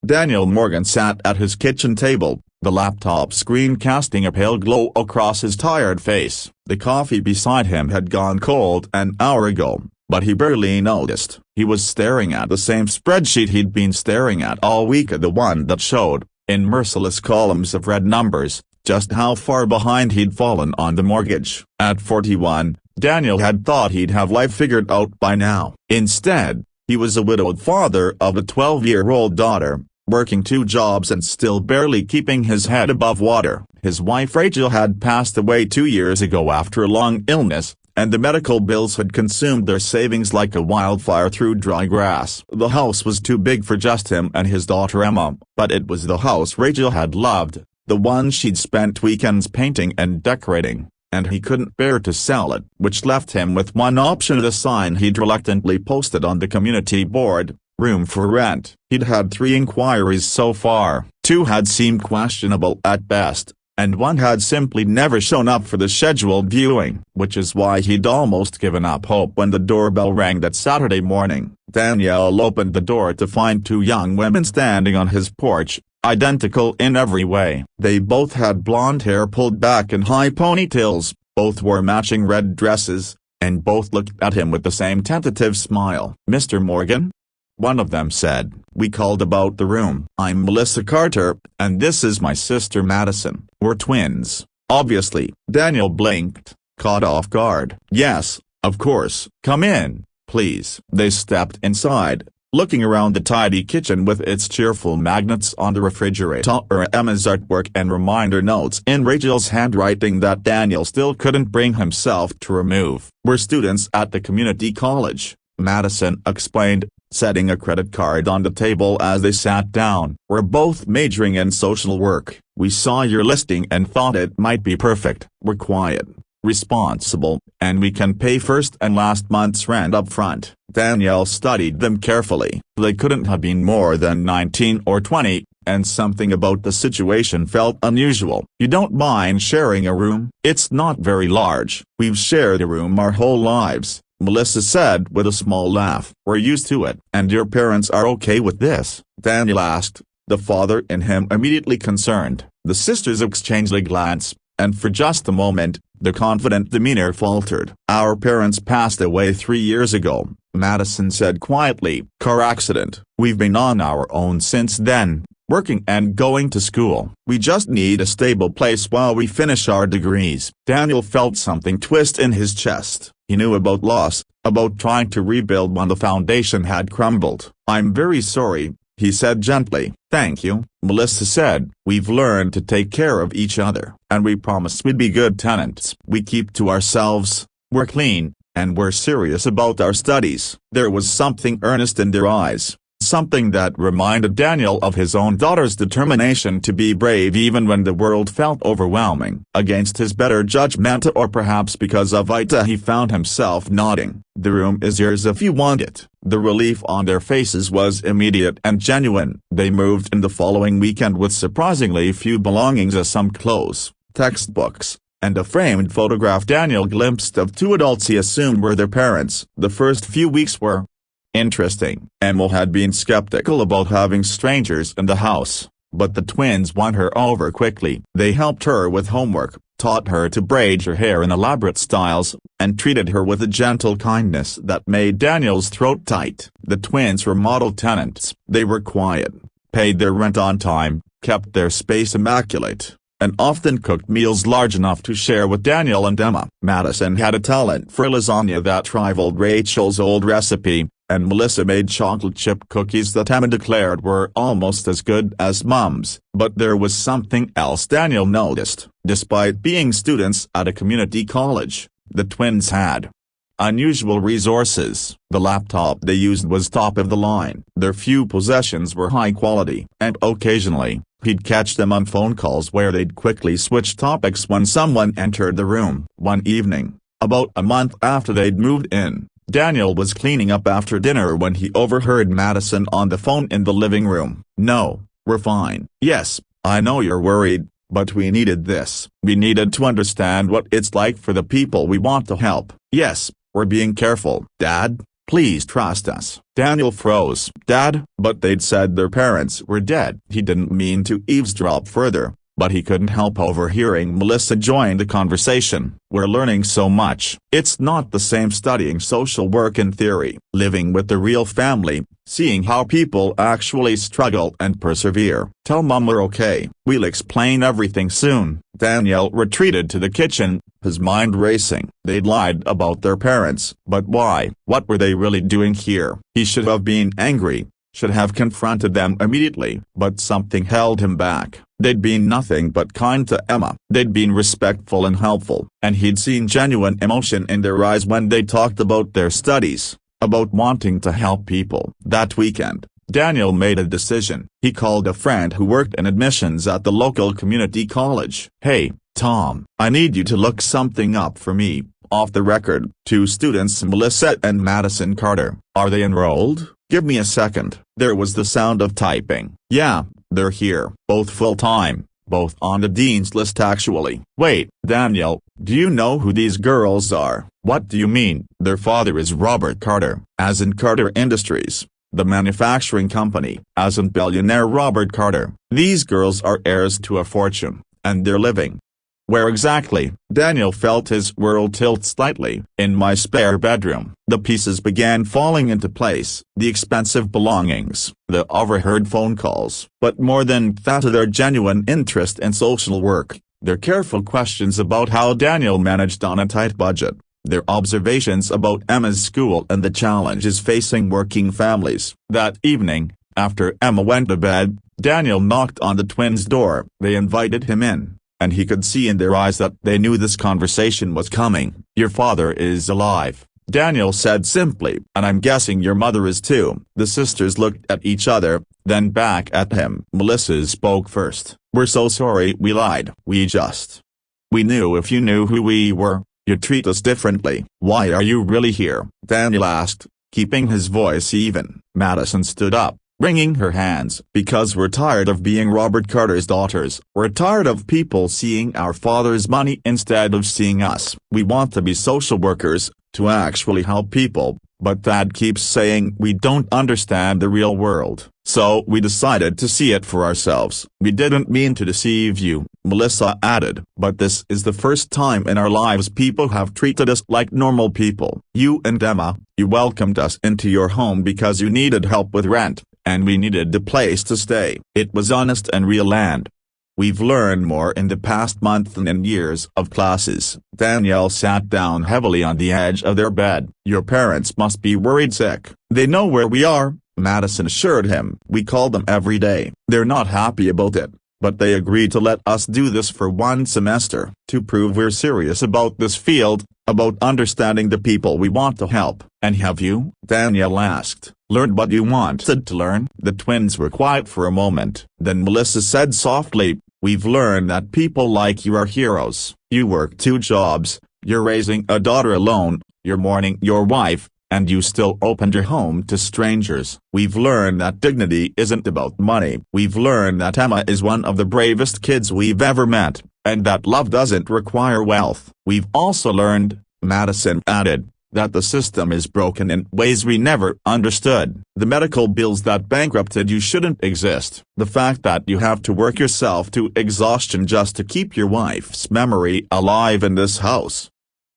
Daniel Morgan sat at his kitchen table, the laptop screen casting a pale glow across his tired face. The coffee beside him had gone cold an hour ago, but he barely noticed. He was staring at the same spreadsheet he'd been staring at all week, the one that showed, in merciless columns of red numbers, just how far behind he'd fallen on the mortgage. At 41, Daniel had thought he'd have life figured out by now. Instead, he was a widowed father of a 12-year-old daughter, working 2 jobs and still barely keeping his head above water. His wife Rachel had passed away 2 years ago after a long illness, and the medical bills had consumed their savings like a wildfire through dry grass. The house was too big for just him and his daughter Emma, but it was the house Rachel had loved, the one she'd spent weekends painting and decorating, and he couldn't bear to sell it, which left him with one option: the sign he'd reluctantly posted on the community board, "Room for rent." He'd had 3 inquiries so far, 2 had seemed questionable at best, and 1 had simply never shown up for the scheduled viewing, which is why he'd almost given up hope when the doorbell rang that Saturday morning. Daniel opened the door to find 2 young women standing on his porch, identical in every way. They both had blonde hair pulled back in high ponytails, both wore matching red dresses, and both looked at him with the same tentative smile. "Mr. Morgan?" one of them said. "We called about the room. I'm Melissa Carter, and this is my sister Madison. We're twins." Obviously, Daniel blinked, caught off guard. "Yes, of course. Come in, please." They stepped inside, looking around the tidy kitchen with its cheerful magnets on the refrigerator, Emma's artwork and reminder notes in Rachel's handwriting that Daniel still couldn't bring himself to remove. "We're students at the community college," Madison explained, setting a credit card on the table as they sat down. "We're both majoring in social work. We saw your listing and thought it might be perfect. We're quiet, responsible, and we can pay first and last month's rent up front." Daniel studied them carefully. They couldn't have been more than 19 or 20, and something about the situation felt unusual. "You don't mind sharing a room?" "It's not very large. We've shared a room our whole lives," Melissa said with a small laugh. "We're used to it." "And your parents are okay with this?" Daniel asked, the father in him immediately concerned. The sisters exchanged a glance, and for just a moment, the confident demeanor faltered. "Our parents passed away 3 years ago," Madison said quietly. "Car accident. We've been on our own since then, working and going to school. We just need a stable place while we finish our degrees." Daniel felt something twist in his chest. He knew about loss, about trying to rebuild when the foundation had crumbled. "I'm very sorry," he said gently. "Thank you," Melissa said. "We've learned to take care of each other, and we promised we'd be good tenants. We keep to ourselves, we're clean, and we're serious about our studies." There was something earnest in their eyes, something that reminded Daniel of his own daughter's determination to be brave even when the world felt overwhelming. Against his better judgment, or perhaps because of Ita, he found himself nodding. "The room is yours if you want it." The relief on their faces was immediate and genuine. They moved in the following weekend with surprisingly few belongings, as some clothes, textbooks, and a framed photograph Daniel glimpsed of 2 adults he assumed were their parents. The first few weeks were interesting. Emma had been skeptical about having strangers in the house, but the twins won her over quickly. They helped her with homework, taught her to braid her hair in elaborate styles, and treated her with a gentle kindness that made Daniel's throat tight. The twins were model tenants. They were quiet, paid their rent on time, kept their space immaculate, and often cooked meals large enough to share with Daniel and Emma. Madison had a talent for lasagna that rivaled Rachel's old recipe, and Melissa made chocolate chip cookies that Emma declared were almost as good as Mom's. But there was something else Daniel noticed. Despite being students at a community college, the twins had unusual resources. The laptop they used was top of the line. Their few possessions were high quality. And occasionally, he'd catch them on phone calls where they'd quickly switch topics when someone entered the room. One evening, about a month after they'd moved in, Daniel was cleaning up after dinner when he overheard Madison on the phone in the living room. "No, we're fine." "Yes, I know you're worried, but we needed this. We needed to understand what it's like for the people we want to help." "Yes, we're being careful." "Dad, Please trust us." Daniel froze. "Dad?" But they'd said their parents were dead. He didn't mean to eavesdrop further, but he couldn't help overhearing Melissa join the conversation. "We're learning so much. It's not the same studying social work in theory, living with the real family, seeing how people actually struggle and persevere. Tell Mom we're okay. We'll explain everything soon." Daniel retreated to the kitchen, his mind racing. They'd lied about their parents, but why? What were they really doing here? He should have been angry, should have confronted them immediately, but something held him back. They'd been nothing but kind to Emma. They'd been respectful and helpful, and he'd seen genuine emotion in their eyes when they talked about their studies, about wanting to help people. That weekend, Daniel made a decision. He called a friend who worked in admissions at the local community college. "Hey, Tom, I need you to look something up for me, off the record. 2 students, Melissa and Madison Carter. Are they enrolled? Give me a second." There was the sound of typing. "Yeah, they're here. Both full-time, both on the dean's list actually." "Wait, Daniel, do you know who these girls are?" "What do you mean?" "Their father is Robert Carter, as in Carter Industries, the manufacturing company, as in billionaire Robert Carter. These girls are heirs to a fortune, and they're living." "Where exactly?" Daniel felt his world tilt slightly. "In my spare bedroom." The pieces began falling into place. The expensive belongings, the overheard phone calls, but more than that, their genuine interest in social work, their careful questions about how Daniel managed on a tight budget, their observations about Emma's school and the challenges facing working families. That evening, after Emma went to bed, Daniel knocked on the twins' door. They invited him in, and he could see in their eyes that they knew this conversation was coming. "Your father is alive," Daniel said simply, "and I'm guessing your mother is too." The sisters looked at each other, then back at him. Melissa spoke first. "We're so sorry we lied. We knew if you knew who we were, you'd treat us differently." "Why are you really here?" Daniel asked, keeping his voice even. Madison stood up, wringing her hands. "Because we're tired of being Robert Carter's daughters. We're tired of people seeing our father's money instead of seeing us. We want to be social workers, to actually help people, but Dad keeps saying we don't understand the real world. So we decided to see it for ourselves." "We didn't mean to deceive you," Melissa added, "but this is the first time in our lives people have treated us like normal people. You and Emma, you welcomed us into your home because you needed help with rent, and we needed a place to stay. It was honest and real, and we've learned more in the past month than in years of classes." Danielle sat down heavily on the edge of their bed. "Your parents must be worried sick." "They know where we are," Madison assured him. "We call them every day. They're not happy about it, but they agreed to let us do this for 1 semester, to prove we're serious about this field, about understanding the people we want to help." "And have you?" Danielle asked. "Learned what you wanted to learn?" The twins were quiet for a moment. Then Melissa said softly, "We've learned that people like you are heroes. You work 2 jobs, you're raising a daughter alone, you're mourning your wife, and you still opened your home to strangers. We've learned that dignity isn't about money. We've learned that Emma is one of the bravest kids we've ever met, and that love doesn't require wealth. We've also learned," Madison added, "that the system is broken in ways we never understood. The medical bills that bankrupted you shouldn't exist. The fact that you have to work yourself to exhaustion just to keep your wife's memory alive in this house.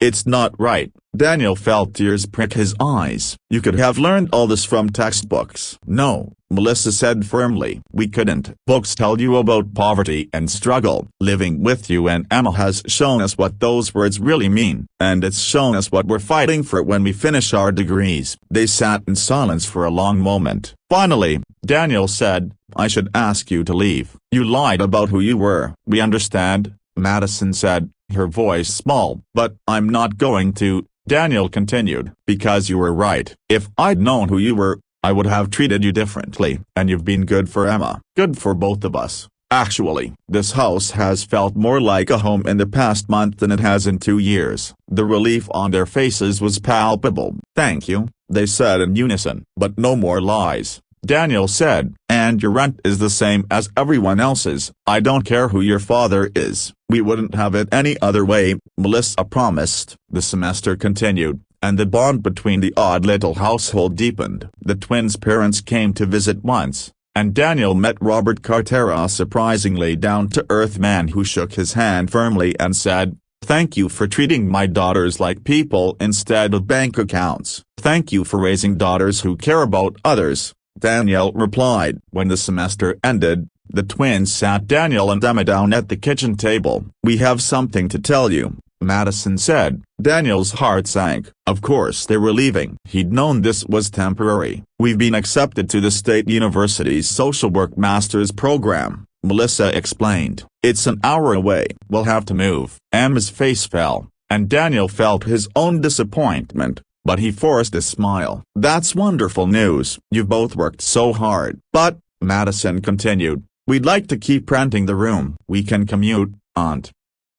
It's not right." Daniel felt tears prick his eyes. "You could have learned all this from textbooks." "No," Melissa said firmly. "We couldn't. Books tell you about poverty and struggle. Living with you and Emma has shown us what those words really mean, and it's shown us what we're fighting for when we finish our degrees." They sat in silence for a long moment. Finally, Daniel said, "I should ask you to leave. You lied about who you were." "We understand," Madison said, her voice small. "But I'm not going to," Daniel continued, "because you were right. If I'd known who you were, I would have treated you differently. And you've been good for Emma. Good for both of us. Actually, this house has felt more like a home in the past month than it has in 2 years." The relief on their faces was palpable. "Thank you," they said in unison. "But no more lies," Daniel said. "And your rent is the same as everyone else's. I don't care who your father is. We wouldn't have it any other way," Melissa promised. The semester continued, and the bond between the odd little household deepened. The twins' parents came to visit once, and Daniel met Robert Carter, a surprisingly down-to-earth man who shook his hand firmly and said, "Thank you for treating my daughters like people instead of bank accounts. Thank you for raising daughters who care about others," Daniel replied. When the semester ended, the twins sat Daniel and Emma down at the kitchen table. "We have something to tell you," Madison said. Daniel's heart sank. Of course they were leaving. He'd known this was temporary. "We've been accepted to the State University's Social Work Master's program," Melissa explained. "It's an hour away." "We'll have to move." Emma's face fell, and Daniel felt his own disappointment, but he forced a smile. "That's wonderful news. You've both worked so hard." "But," Madison continued, "we'd like to keep renting the room." "We can commute, Aunt."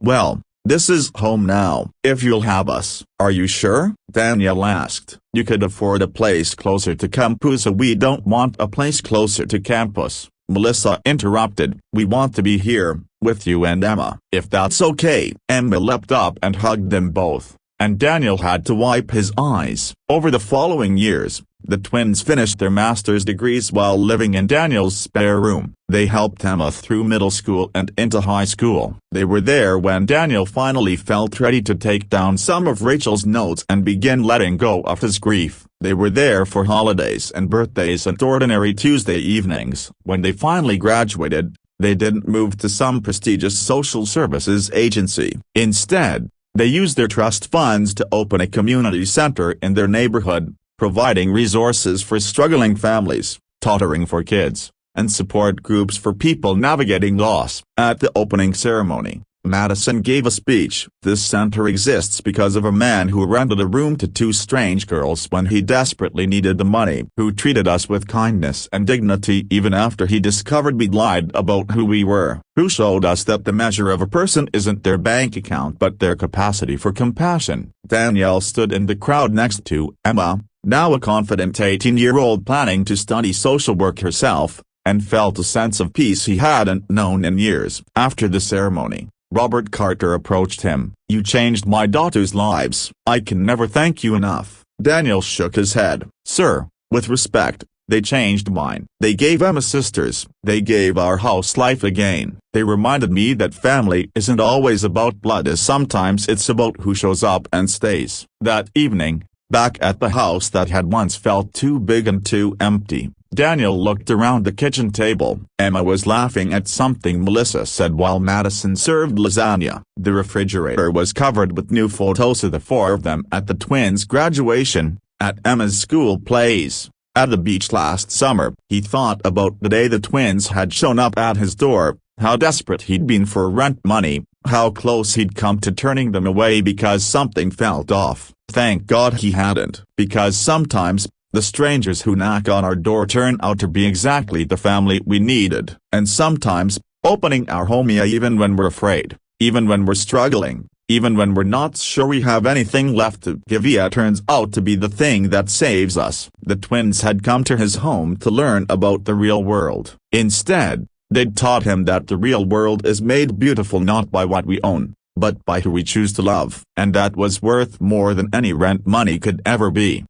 "Well, this is home now, if you'll have us." "Are you sure?" Daniel asked. "You could afford a place closer to campus." "We don't want a place closer to campus," Melissa interrupted. "We want to be here, with you and Emma." "If that's okay." Emma leapt up and hugged them both, and Daniel had to wipe his eyes. Over the following years, the twins finished their master's degrees while living in Daniel's spare room. They helped Emma through middle school and into high school. They were there when Daniel finally felt ready to take down some of Rachel's notes and begin letting go of his grief. They were there for holidays and birthdays and ordinary Tuesday evenings. When they finally graduated, they didn't move to some prestigious social services agency. Instead, they used their trust funds to open a community center in their neighborhood, providing resources for struggling families, tutoring for kids, and support groups for people navigating loss. At the opening ceremony, Madison gave a speech. "This center exists because of a man who rented a room to two strange girls when he desperately needed the money, who treated us with kindness and dignity even after he discovered we'd lied about who we were, who showed us that the measure of a person isn't their bank account but their capacity for compassion." Danielle stood in the crowd next to Emma, now a confident 18-year-old planning to study social work herself, and felt a sense of peace he hadn't known in years. After the ceremony, Robert Carter approached him. "You changed my daughters' lives. I can never thank you enough." Daniel shook his head. "Sir, with respect, they changed mine. They gave Emma sisters. They gave our house life again. They reminded me that family isn't always about blood, as sometimes it's about who shows up and stays." That evening, back at the house that had once felt too big and too empty, Daniel looked around the kitchen table. Emma was laughing at something Melissa said while Madison served lasagna. The refrigerator was covered with new photos of the four of them at the twins' graduation, at Emma's school plays, at the beach last summer. He thought about the day the twins had shown up at his door, how desperate he'd been for rent money, how close he'd come to turning them away because something felt off. Thank God he hadn't. Because sometimes, the strangers who knock on our door turn out to be exactly the family we needed. And sometimes, opening our home even when we're afraid, even when we're struggling, even when we're not sure we have anything left to give, turns out to be the thing that saves us. The twins had come to his home to learn about the real world. Instead, they'd taught him that the real world is made beautiful not by what we own, but by who we choose to love. And that was worth more than any rent money could ever be.